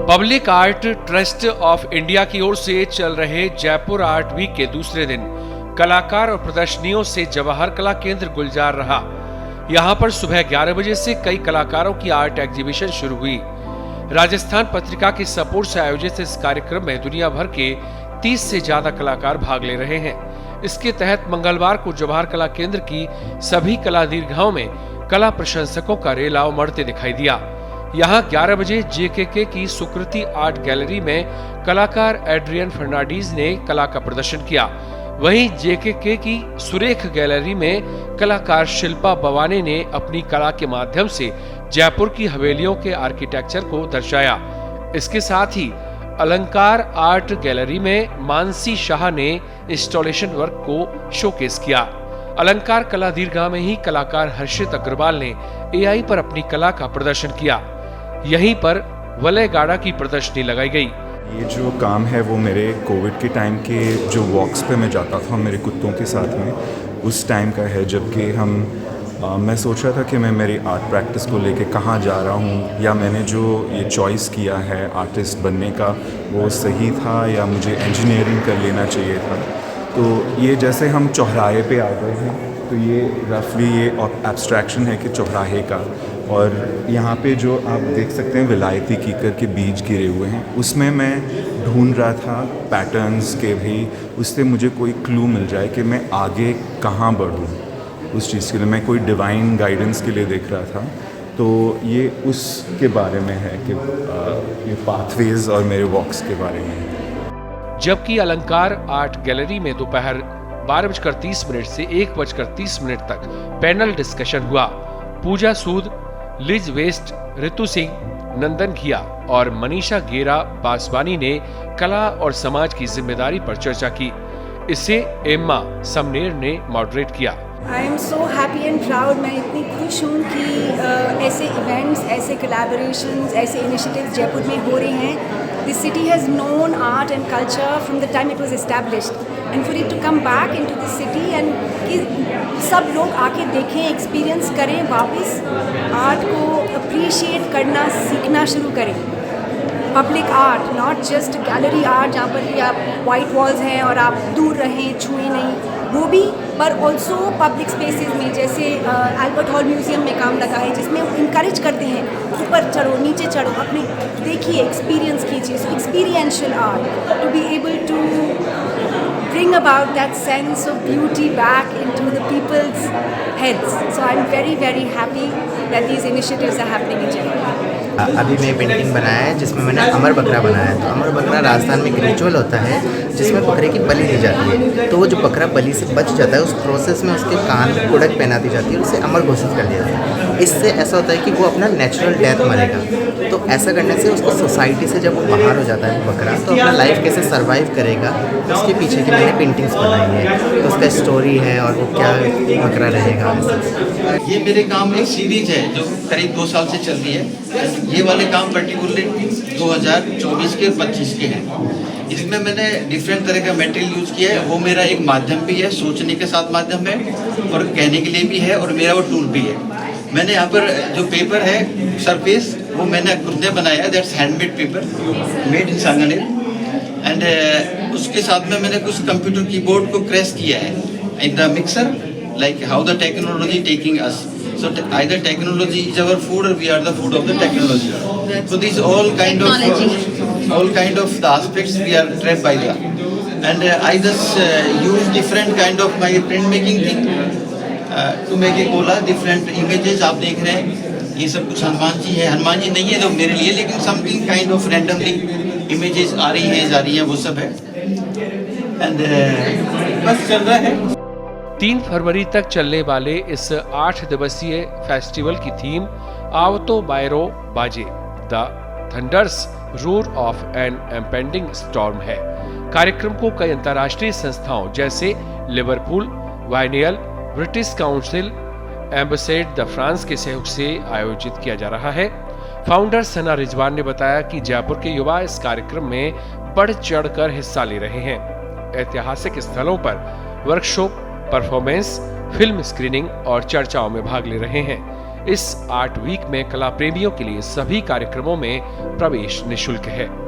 Public art trust of India की ओर से चल रहे जयपुर आर्ट वीक के दूसरे दिन कलाकार और प्रदर्शनियों से जवाहर कला केंद्र गुलजार रहा। यहाँ पर सुबह 11 बजे से कई कलाकारों की आर्ट एग्जीबिशन शुरू हुई। राजस्थान पत्रिका के सपोर्ट से आयोजित इस कार्यक्रम में दुनिया भर के 30 से ज्यादा कलाकार भाग ले रहे हैं। इसके तहत मंगलवार को जवाहर कला केंद्र की सभी कला दीर्घाओं में कला प्रशंसकों का रेलाव मढ़ते दिखाई दिया। यहाँ 11 बजे जेकेके की सुकृति आर्ट गैलरी में कलाकार एड्रियन फर्नांडीज ने कला का प्रदर्शन किया। वहीं जेकेके की सुरेख गैलरी में कलाकार शिल्पा बवाने ने अपनी कला के माध्यम से जयपुर की हवेलियों के आर्किटेक्चर को दर्शाया। इसके साथ ही अलंकार आर्ट गैलरी में मानसी शाह ने इंस्टॉलेशन वर्क को शोकेस किया। अलंकार कला दीर्घा में ही कलाकार हर्षित अग्रवाल ने एआई पर अपनी कला का प्रदर्शन किया। यहीं पर वलय गाड़ा की प्रदर्शनी लगाई गई। ये जो काम है वो मेरे कोविड के टाइम के जो वॉक्स पे मैं जाता था मेरे कुत्तों के साथ में, उस टाइम का है जबकि मैं सोच रहा था कि मैं मेरी आर्ट प्रैक्टिस को लेके कहाँ जा रहा हूँ, या मैंने जो ये चॉइस किया है आर्टिस्ट बनने का वो सही था या मुझे इंजीनियरिंग कर लेना चाहिए था। तो ये जैसे हम चौराहे पे आ गए हैं, तो ये रफली ये एब्स्ट्रैक्शन है कि चौराहे का, और यहाँ पे जो आप देख सकते हैं विलायती कीकर के बीज गिरे हुए हैं, उसमें मैं ढूंढ रहा था पैटर्न्स के भी, उससे मुझे कोई क्लू मिल जाए कि मैं आगे कहाँ बढ़ूँ। उस चीज़ के लिए मैं कोई डिवाइन गाइडेंस के लिए देख रहा था। तो ये उसके बारे में है कि ये पाथवेज और मेरे वॉक्स के बारे में है। जबकि अलंकार आर्ट गैलरी में दोपहर 12:30 से 1:30 तक पैनल डिस्कशन हुआ। पूजा सूद, लिज वेस्ट, ऋतु सिंह, नंदन घिया और मनीषा गेरा बासवानी ने कला और समाज की जिम्मेदारी पर चर्चा की। इसे एम्मा समनेर ने मॉडरेट किया। I am so happy and proud. मैं इतनी खुश हूँ कि ऐसे इवेंट्स, ऐसे कोलैबोरेशंस, ऐसे इनिशिएटिव्स जयपुर में हो रहे हैं। This city has known art and culture from the time it was established, and for it to come back into the city and कि सब लोग आके देखें, एक्सपीरियंस करें, वापस आर्ट को अप्रिशिएट करना सीखना शुरू करें। Public art, not just gallery art जहाँ पर कि आप वाइट वॉल्स हैं और आप दूर रहें, छुए नहीं, वो भी, पर ऑल्सो पब्लिक स्पेसेस में जैसे अल्बर्ट हॉल म्यूजियम में काम लगा है, जिसमें वो इंकरेज करते हैं ऊपर चढ़ो, नीचे चढ़ो, अपने देखिए, एक्सपीरियंस कीजिए। So experiential art to be able to bring about that sense of beauty back into the people's heads. So I'm very, very happy that these initiatives are happening in Jaipur. अभी मैं painting बनाया है जिसमें मैंने अमर बकरा बनाया है। तो अमर बकरा राजस्थान में एक रिचुअल होता है जिसमें बकरे की बलि दी जाती है। तो वो जो बकरा बलि से बच जाता है, उस प्रोसेस में उसके कान कुड़क पहना दी जाती है और उसे अमर घोषित कर दिया जाता है। इससे ऐसा होता है कि वो अपना नेचुरल डेथ मरेगा। तो ऐसा करने से उसको सोसाइटी से जब वो बाहर हो जाता है बकरा, तो अपना लाइफ कैसे सर्वाइव करेगा, उसके पीछे की मैंने पेंटिंग्स बनाई है। तो उसका स्टोरी है और वो क्या बकरा रहेगा। ये मेरे काम एक सीरीज है जो करीब 2 साल से चल रही है। ये वाले काम पर्टिकुलरली 2024 के और 25 के हैं। इसमें मैंने डिफरेंट तरह का मटेरियल यूज़ किया है। वो मेरा एक माध्यम भी है, सोचने के साथ माध्यम है, और कहने के लिए भी है, और मेरा वो टूल भी है। मैंने यहाँ पर जो पेपर है सरफेस, वो मैंने खुद ने बनाया है। That's handmade paper made in Sanganer. And उसके साथ में मैंने कुछ कंप्यूटर कीबोर्ड को क्रैश किया है in the mixer, like how the technology taking us. So either technology is our food or we are the food of the technology. So these all kind of the aspects we are trapped by that. And I just use different kind of my printmaking thing to make a cola, different images आप देख रहे हैं। ये सब कुछ हनुमान जी है, हनुमान जी नहीं है तो मेरे लिए, लेकिन something kind of randomly images आ रही हैं, जा रही हैं, वो सब है। And बस चल रहा है। 3 फरवरी तक चलने वाले इस 8 दिवसीय फेस्टिवल की थीम आवतो बायरो बाजे, the thunder's roar of an impending storm है। कार्यक्रम को कई अंतर्राष्ट्रीय संस्थाओं जैसे Liverpool, biennial, British Council, Ambassade de France के सहयोग से आयोजित किया जा रहा है। फाउंडर सना रिजवान ने बताया कि जयपुर के युवा इस कार्यक्रम में बढ़ चढ़कर हिस्सा ले रहे हैं। ऐतिहासिक स्थलों पर वर्कशॉप, परफॉर्मेंस, फिल्म स्क्रीनिंग और चर्चाओं में भाग ले रहे हैं। इस आर्ट वीक में कला प्रेमियों के लिए सभी कार्यक्रमों में प्रवेश निःशुल्क है।